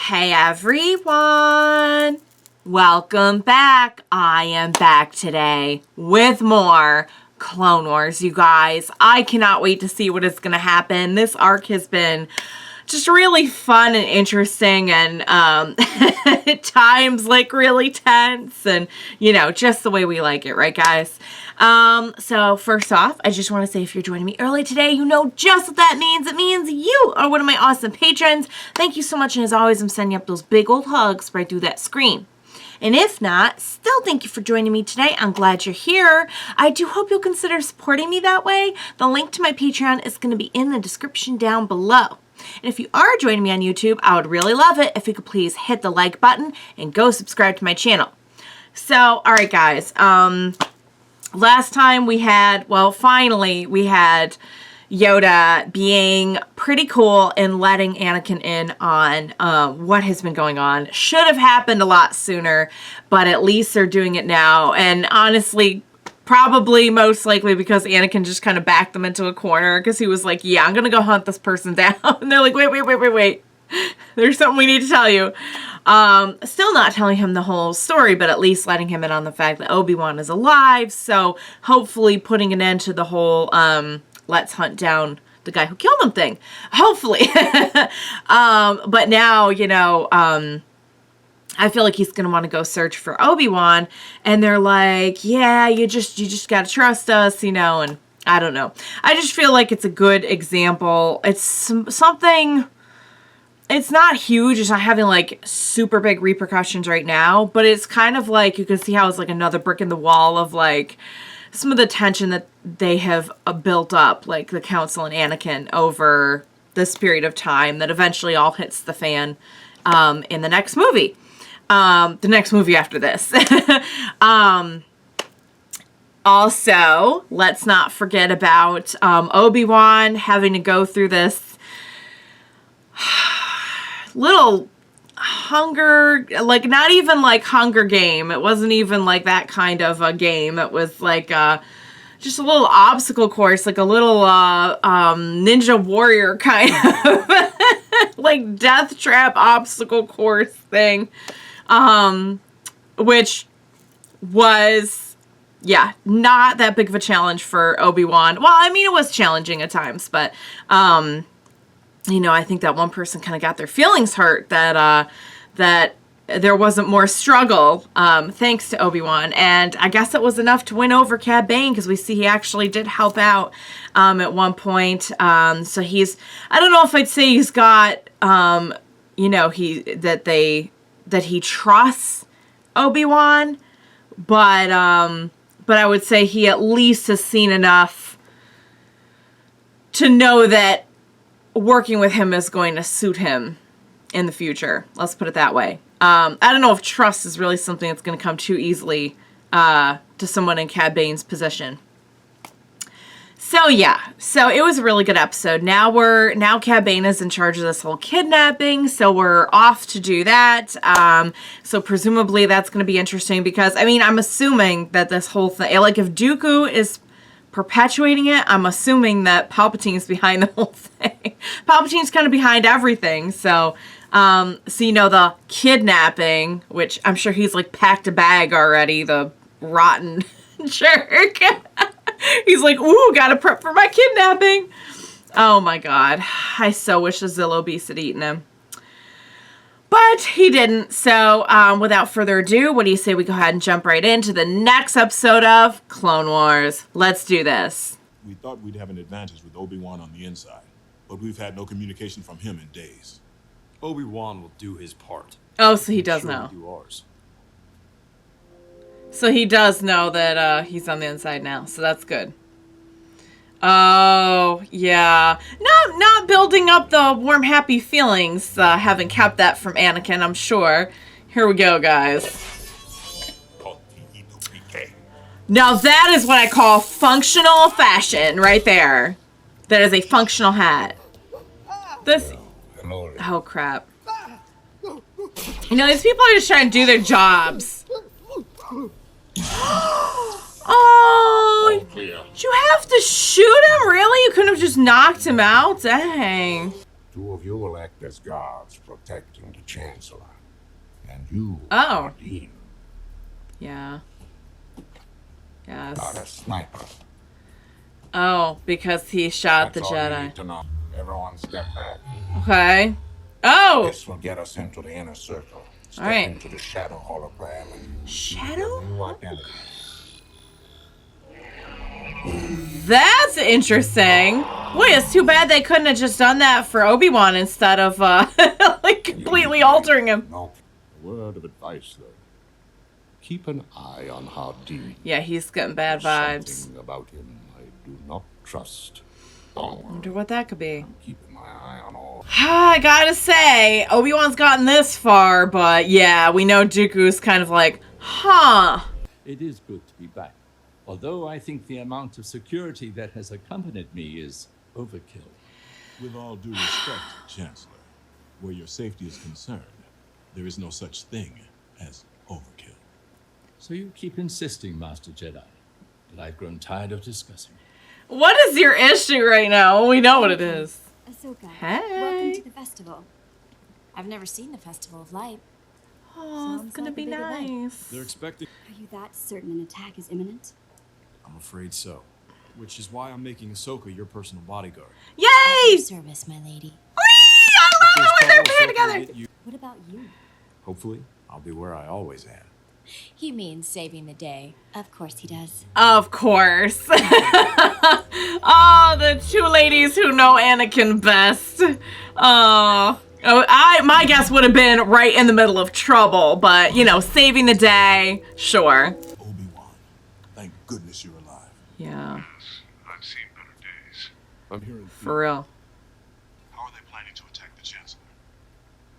Hey everyone! Welcome back. I am back today with more Clone Wars, you guys. I cannot wait to see what is going to happen. This arc has been just really fun and interesting and at times like really tense and, you know, just the way we like it, right guys? So first off, I just want to say if you're joining me early today, you know just what that means. It means you are one of my awesome patrons. Thank you so much, and as always, I'm sending up those big old hugs right through that screen. And if not, still thank you for joining me today. I'm glad you're here. I do hope you'll consider supporting me that way. The link to my Patreon is going to be in the description down below. And if you are joining me on YouTube, I would really love it if you could please hit the like button and go subscribe to my channel. So, alright guys, last time we had, well, finally we had Yoda being pretty cool and letting Anakin in on what has been going on. Should have happened a lot sooner, but at least they're doing it now. And honestly, probably most likely because Anakin just kind of backed them into a corner because he was like, yeah, I'm going to go hunt this person down. And they're like, wait. There's something we need to tell you. Still not telling him the whole story, but at least letting him in on the fact that Obi-Wan is alive. So hopefully putting an end to the whole, let's hunt down the guy who killed him thing. Hopefully. But now, you know, I feel like he's going to want to go search for Obi-Wan. And they're like, yeah, you just got to trust us, you know, and I don't know. I just feel like it's a good example. It's something, it's not huge. It's not having like super big repercussions right now, but it's kind of like, you can see how it's like another brick in the wall of like some of the tension that they have built up, like the Council and Anakin over this period of time that eventually all hits the fan in the next movie. The next movie after this. Also, let's not forget about Obi-Wan having to go through this little hunger, like not even like Hunger Game. It wasn't even like that kind of a game. It was like just a little obstacle course, like a little Ninja Warrior kind of like death trap obstacle course thing. Which was, yeah, not that big of a challenge for Obi-Wan. Well, I mean, it was challenging at times, but, you know, I think that one person kind of got their feelings hurt that, that there wasn't more struggle, thanks to Obi-Wan. And I guess it was enough to win over Cad Bane, because we see he actually did help out, at one point. So he's, I don't know if I'd say he's got, you know, that he trusts Obi-Wan, but I would say he at least has seen enough to know that working with him is going to suit him in the future. Let's put it that way. I don't know if trust is really something that's going to come too easily to someone in Cad Bane's position. So yeah, so it was a really good episode. Now Cad Bane is in charge of this whole kidnapping, so we're off to do that. So presumably that's going to be interesting because, I mean, I'm assuming that this whole thing, like if Dooku is perpetuating it, I'm assuming that Palpatine's behind the whole thing. Palpatine's kind of behind everything, so you know, the kidnapping, which I'm sure he's like packed a bag already, the rotten jerk. He's like, ooh, gotta prep for my kidnapping. Oh my god. I so wish the Zillo Beast had eaten him. But he didn't. So, without further ado, what do you say we go ahead and jump right into the next episode of Clone Wars? Let's do this. We thought we'd have an advantage with Obi-Wan on the inside, but we've had no communication from him in days. Obi-Wan will do his part. Oh, so he does know. We'll do ours. So he does know that he's on the inside now, so that's good. Oh, yeah. Not building up the warm, happy feelings, having kept that from Anakin, I'm sure. Here we go, guys. Now that is what I call functional fashion, right there. That is a functional hat. This... Oh, crap. You know, these people are just trying to do their jobs. Oh, did you have to shoot him? Really? You couldn't have just knocked him out? Dang. Two of you will act as guards protecting the Chancellor. And you Oh. are Dean, Yeah. not Yes. a sniper. Oh, because he shot That's the all you Jedi. need to know. Everyone step back. Okay. Oh! This will get us into the inner circle. Step Alright. into the shadow hologram and receive Shadow? your new identity. That's interesting. Wait, it's too bad they couldn't have just done that for Obi-Wan instead of, like, completely altering him. No. A word of advice, though. Keep an eye on how Dean. Yeah, he's getting bad vibes. Something about him I do not trust. Don't worry. Wonder what that could be. I'm keeping my eye on all. I gotta say, Obi-Wan's gotten this far, but yeah, we know Dooku's kind of like, huh. It is good to be back, although I think the amount of security that has accompanied me is overkill. With all due respect, Chancellor, where your safety is concerned, there is no such thing as overkill. So you keep insisting, Master Jedi, but I've grown tired of discussing. What is your issue right now? We know what it is. Ahsoka, Hey. welcome to the festival. I've never seen the Festival of Light. Oh, it's Sounds gonna like a be big event. nice. They're expecting. Are you that certain an attack is imminent? I'm afraid so. Which is why I'm making Ahsoka your personal bodyguard. Yay! Your service, my lady. Whee! I love it when they're Ahsoka paired will together. get you- What about you? Hopefully, I'll be where I always am. He means saving the day. Of course he does. Of course. Oh, the two ladies who know Anakin best. Oh, my guess would have been right in the middle of trouble, but you know, saving the day, sure. Obi-Wan, thank goodness you're alive. Yeah, I've seen better days. I'm here in for real. How are they planning to attack the Chancellor?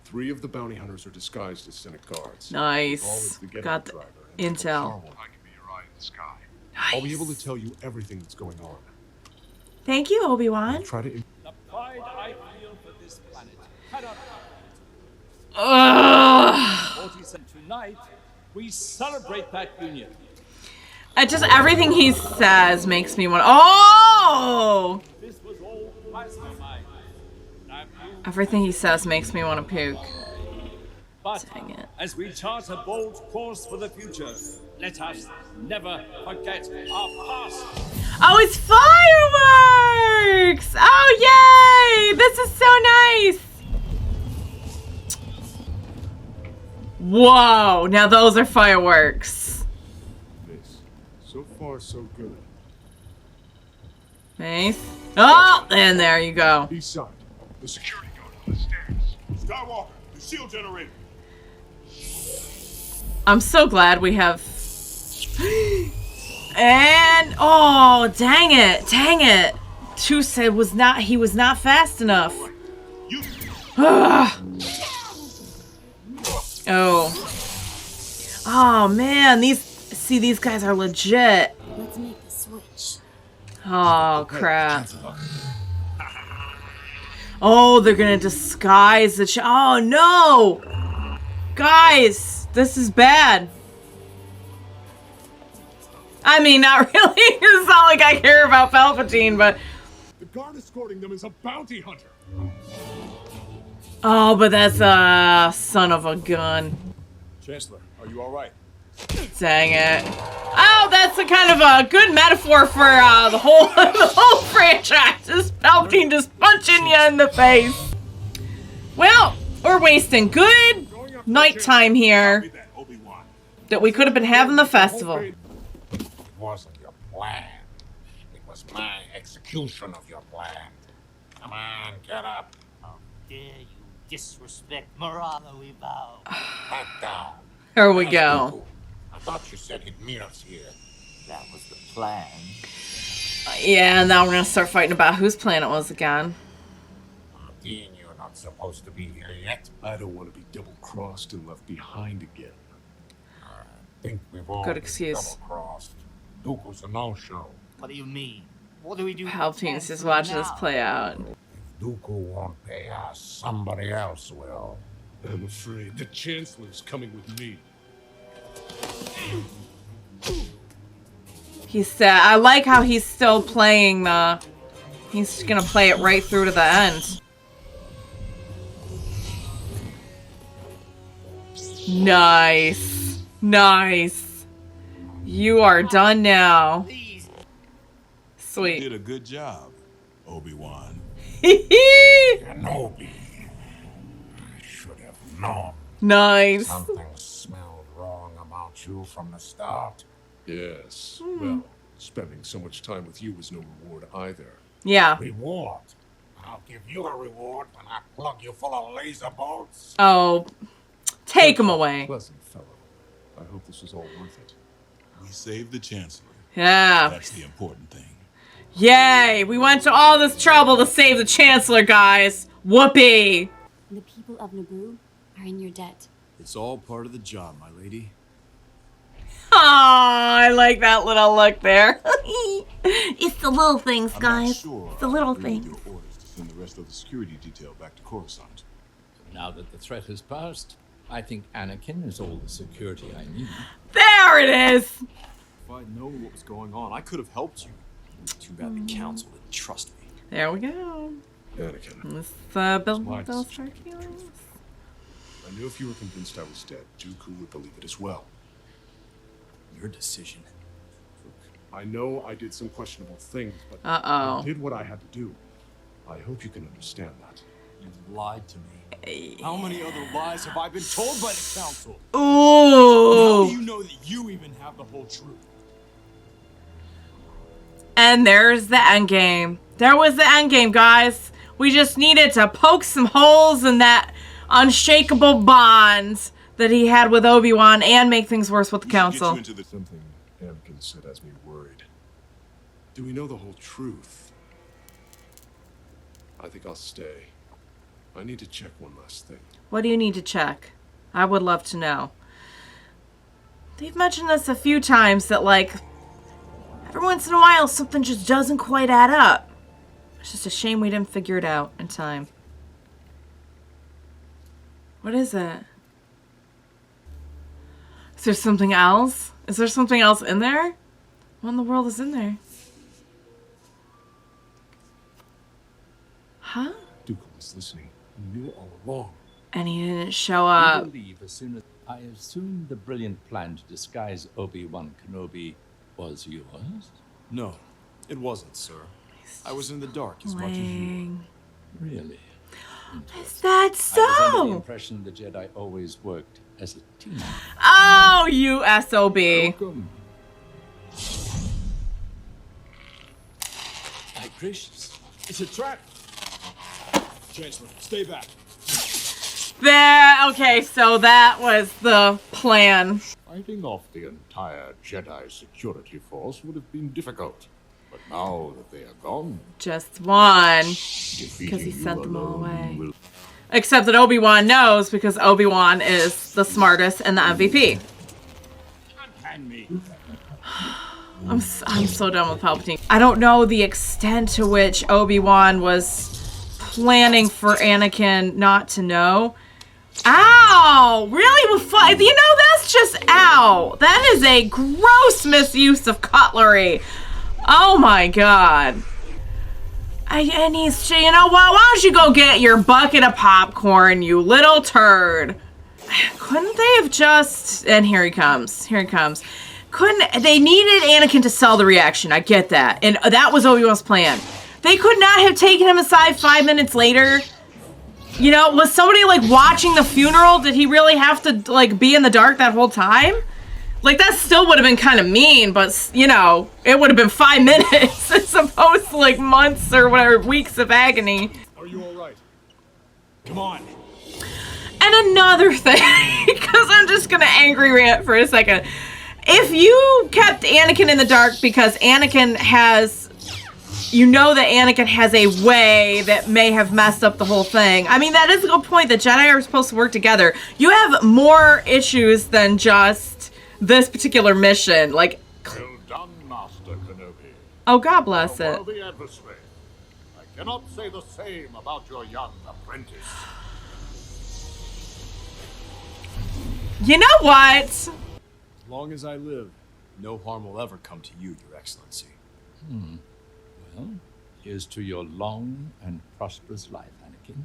3 of the bounty hunters are disguised as Senate guards. Nice. Got the intel. I can be your eye in the sky. I'll be able to tell you everything that's going on. Thank you, Obi-Wan. Try to. The pride I feel for this planet cannot Ugh. 47 tonight. We celebrate that union. Everything he says makes me want. Oh! This was all mastermind. Everything he says makes me want to puke. But Dang it. as we chart a bold course for the future, let us never forget our past. Oh, it's fireworks! Oh, yay! This is so nice. Whoa! Now those are fireworks. This. So far, so good. Nice. Oh, and there you go. East side. The security guard on the stairs. Skywalker, the shield generator. I'm so glad we have. And oh, dang it! Two said he was not fast enough. You. Oh. Oh man, these guys are legit. Let's make the switch. Oh crap. Oh, they're gonna disguise the oh no! Guys, this is bad. I mean, not really. It's not like I care about Palpatine, but The guard escorting them is a bounty hunter. oh, but that's a son of a gun. Chancellor, are you all right? Dang it. Oh, that's a kind of a good metaphor for the whole the whole franchise. Just Palpatine just punching you in the face. Well, we're wasting good nighttime here Copy that, Obi-Wan. that we could have been having the festival. It wasn't your plan. It was my execution of your plan. Come on, get up. How dare you disrespect Morala, we bow. Back down. Here we go. I thought you said he'd meet us here. That was the plan. Yeah, now we're gonna start fighting about whose plan it was again. Dean, you're not supposed to be here yet. I don't want to be double-crossed and left behind again. I think we've all Good been excuse. double-crossed. Dooku's a no-show. What do you mean? What do we do? Palpatine's just watching this play out. Dooku won't pay us. Somebody else will. I'm afraid the Chancellor's coming with me. I like how he's still playing he's gonna play it right through to the end. Nice. Nice. You are done now. Please. You Sweet. did a good job, Obi-Wan. Kenobi. I should have known. Nice. Something smelled wrong about you from the start. Yes. Well, spending so much time with you was no reward either. Yeah. Reward. I'll give you a reward when I plug you full of laser bolts. Oh. Take him away. Pleasant fellow. I hope this was all worth it. We saved the Chancellor. Yeah. That's the important thing. Yay. We went to all this trouble to save the Chancellor, guys. Whoopee. The people of Naboo are in your debt. It's all part of the job, my lady. Aw, I like that little look there. It's the little things, I'm not guys. sure It's the little I agree with things. your orders to send the rest of the security detail back to Coruscant. Now that the threat has passed, I think Anakin is all the security I need. There it is. If I'd known what was going on, I could have helped you. Too bad the council didn't trust me. There we go. Anakin, Let's build my those decision. circulars. I knew if you were convinced I was dead, Dooku would believe it as well. Your decision. I know I did some questionable things, but Uh-oh. I did what I had to do. I hope you can understand that. You lied to me. How many other lies have I been told by the council? How Ooh. do you know that you even have the whole truth? And there's the end game. There was the end game, guys. We just needed to poke some holes in that unshakable bond that he had with Obi-Wan and make things worse with the We should get council. you into the Something Anakin said has me worried. Do we know the whole truth? I think I'll stay. I need to check one last thing. What do you need to check? I would love to know. They've mentioned this a few times that, like, every once in a while something just doesn't quite add up. It's just a shame we didn't figure it out in time. What is it? Is there something else? Is there something else in there? What in the world is in there? Huh? Dooku was listening. He knew all along. And he didn't show I up. believe as soon as I assume the brilliant plan to disguise Obi-Wan Kenobi was yours. No, it wasn't, sir. I was in the dark as much as you were. Really? Is that I was under the so? impression the Jedi always worked as a team. Oh, you SOB. Welcome. My gracious, it's a trap. Chancellor, stay back. There, okay, so that was the plan. Fighting off the entire Jedi security force would have been difficult. But now that they are gone, Just one. defeating Because he you sent them all alone away. will Except that Obi-Wan knows because Obi-Wan is the smartest and the MVP. hand me. I'm so done with Palpatine. I don't know the extent to which Obi-Wan was planning for Anakin not to know. Ow! Really? You know, that's just ow. That is a gross misuse of cutlery. Oh my god. And he's, you know what? Why don't you go get your bucket of popcorn, you little turd? Couldn't they have just... And here he comes. Here he comes. Couldn't... They needed Anakin to sell the reaction. I get that. And that was Obi-Wan's plan. They could not have taken him aside 5 minutes later. You know, was somebody, like, watching the funeral? Did he really have to, like, be in the dark that whole time? Like, that still would have been kind of mean, but, you know, it would have been 5 minutes as opposed to, like, months or whatever, weeks of agony. Are you all right? Come on. And another thing, because I'm just going to angry rant for a second. If you kept Anakin in the dark because Anakin has... You know that Anakin has a way that may have messed up the whole thing. I mean, that is a good point. The Jedi are supposed to work together. You have more issues than just this particular mission. Like, Well done, Master Kenobi. oh, God bless A it. worthy adversary. I cannot say the same about your young apprentice. You know what? As long as I live, no harm will ever come to you, Your Excellency. Well, here's to your long and prosperous life, Anakin.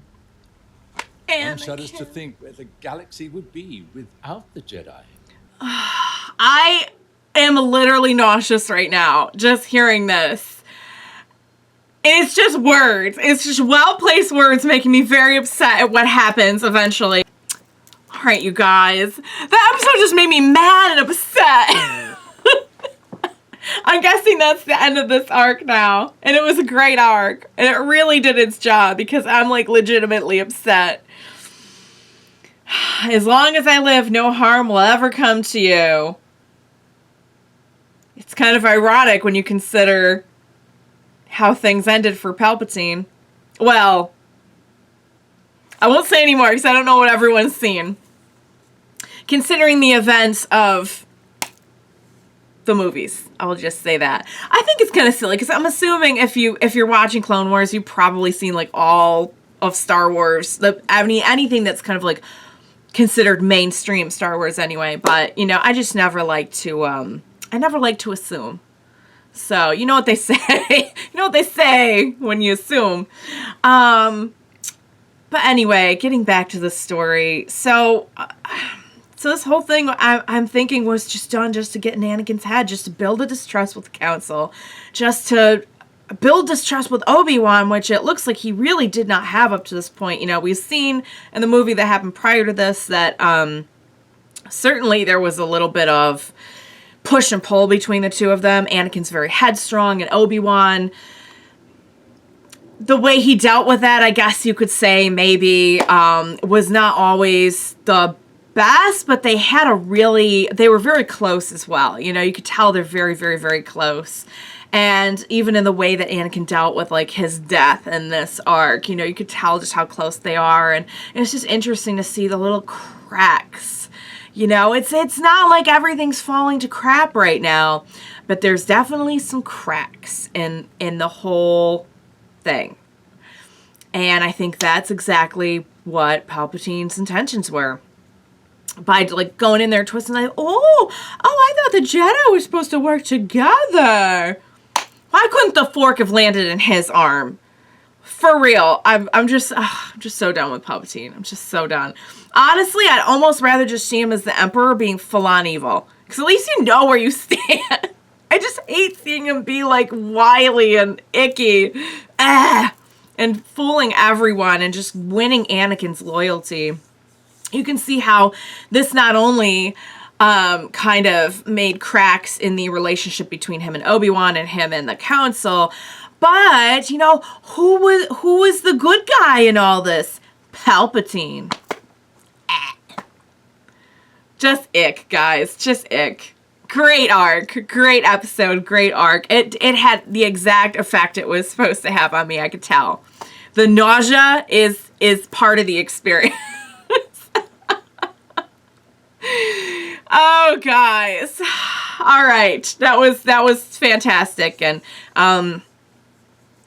One shudders to think where the galaxy would be without the Jedi. I am literally nauseous right now just hearing this. It's just words. It's just well-placed words making me very upset at what happens eventually. All right, you guys. That episode just made me mad and upset. I'm guessing that's the end of this arc now. And it was a great arc. And it really did its job because I'm like legitimately upset. As long as I live, no harm will ever come to you. It's kind of ironic when you consider how things ended for Palpatine. Well, I won't say anymore because I don't know what everyone's seen. Considering the events of the movies, I will just say that. I think it's kind of silly because I'm assuming if you're watching Clone Wars, you've probably seen like all of Star Wars, anything that's kind of like considered mainstream Star Wars anyway. But you know, I just never like to assume. So you know what they say. You know what they say when you assume. But anyway, getting back to the story. So this whole thing I'm thinking was just done just to get in Anakin's head, just to build a distrust with the Council, just to build distrust with Obi-Wan, which it looks like he really did not have up to this point. You know, we've seen in the movie that happened prior to this that certainly there was a little bit of push and pull between the two of them. Anakin's very headstrong, and Obi-Wan, the way he dealt with that, I guess you could say maybe was not always the best, but they were very close as well. You know, you could tell they're very, very, very close. And even in the way that Anakin dealt with like his death in this arc, you know, you could tell just how close they are. And it's just interesting to see the little cracks. You know, it's not like everything's falling to crap right now, but there's definitely some cracks in the whole thing. And I think that's exactly what Palpatine's intentions were. By like going in there twisting like, I thought the Jedi were supposed to work together. Why couldn't the fork have landed in his arm? For real, I'm just so done with Palpatine. I'm just so done. Honestly, I'd almost rather just see him as the Emperor being full-on evil. Because at least you know where you stand. I just hate seeing him be like wily and icky. And fooling everyone and just winning Anakin's loyalty. You can see how this not only kind of made cracks in the relationship between him and Obi-Wan and him and the Council, but, you know, who was the good guy in all this? Palpatine. Just ick, guys. Just ick. Great arc. Great episode. Great arc. It had the exact effect it was supposed to have on me, I could tell. The nausea is part of the experience. Oh, guys. All right. That was fantastic. And,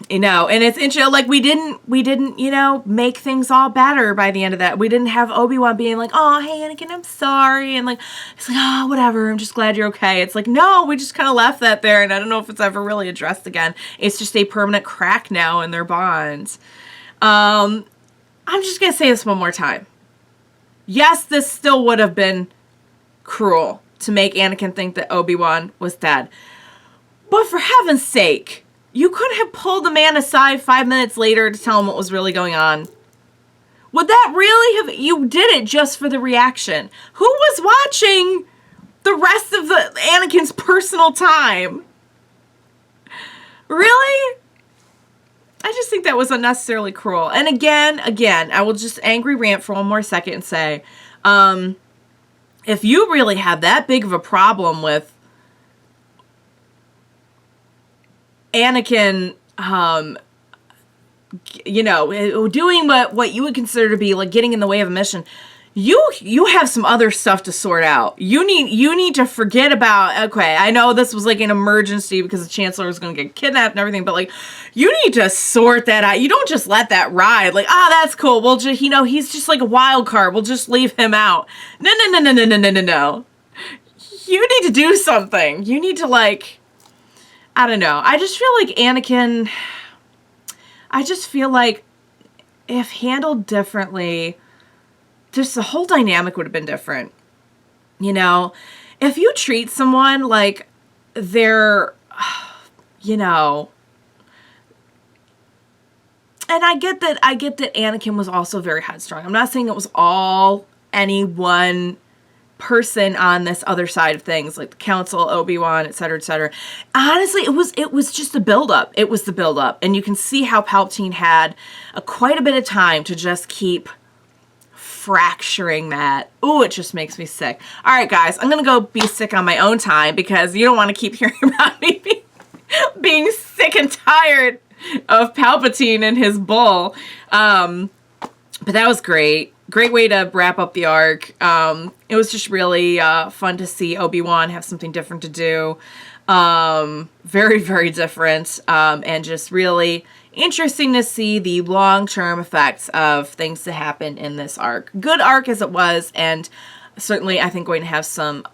you know, and it's interesting, like, we didn't, you know, make things all better by the end of that. We didn't have Obi-Wan being like, oh, hey, Anakin, I'm sorry. And, like, it's like, oh, whatever, I'm just glad you're okay. It's like, no, we just kind of left that there, and I don't know if it's ever really addressed again. It's just a permanent crack now in their bond. I'm just going to say this one more time. Yes, this still would have been cruel to make Anakin think that Obi-Wan was dead. But for heaven's sake, you could have pulled the man aside 5 minutes later to tell him what was really going on. Would that really have... You did it just for the reaction. Who was watching the rest of the Anakin's personal time? Really? I just think that was unnecessarily cruel. And again, I will just angry rant for one more second and say, if you really have that big of a problem with Anakin, you know, doing what you would consider to be like getting in the way of a mission, you have some other stuff to sort out. You need to forget about, okay, I know this was like an emergency because the Chancellor was going to get kidnapped and everything, but like, you need to sort that out. You don't just let that ride. Like, that's cool. We'll just, you know, he's just like a wild card. We'll just leave him out. No. You need to do something. You need to, like, I don't know. I just feel like Anakin, if handled differently, just the whole dynamic would have been different. You know, if you treat someone like they're, you know, and I get that Anakin was also very headstrong. I'm not saying it was all any one person on this other side of things, like the Council, Obi-Wan, etc., etc. Honestly, it was just the buildup. It was the buildup. And you can see how Palpatine had quite a bit of time to just keep fracturing that. Ooh, it just makes me sick. All right, guys, I'm going to go be sick on my own time because you don't want to keep hearing about me being sick and tired of Palpatine and his bull. But that was great. Great way to wrap up the arc. It was just really fun to see Obi-Wan have something different to do. Very, very different. And just really interesting to see the long-term effects of things that happen in this arc. Good arc as it was, and certainly I think going to have some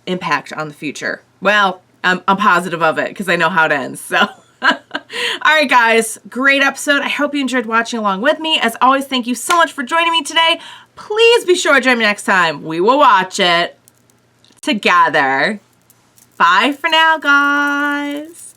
impact on the future. Well, I'm positive of it because I know how it ends. So, all right, guys, great episode. I hope you enjoyed watching along with me. As always, thank you so much for joining me today. Please be sure to join me next time. We will watch it together. Bye for now, guys.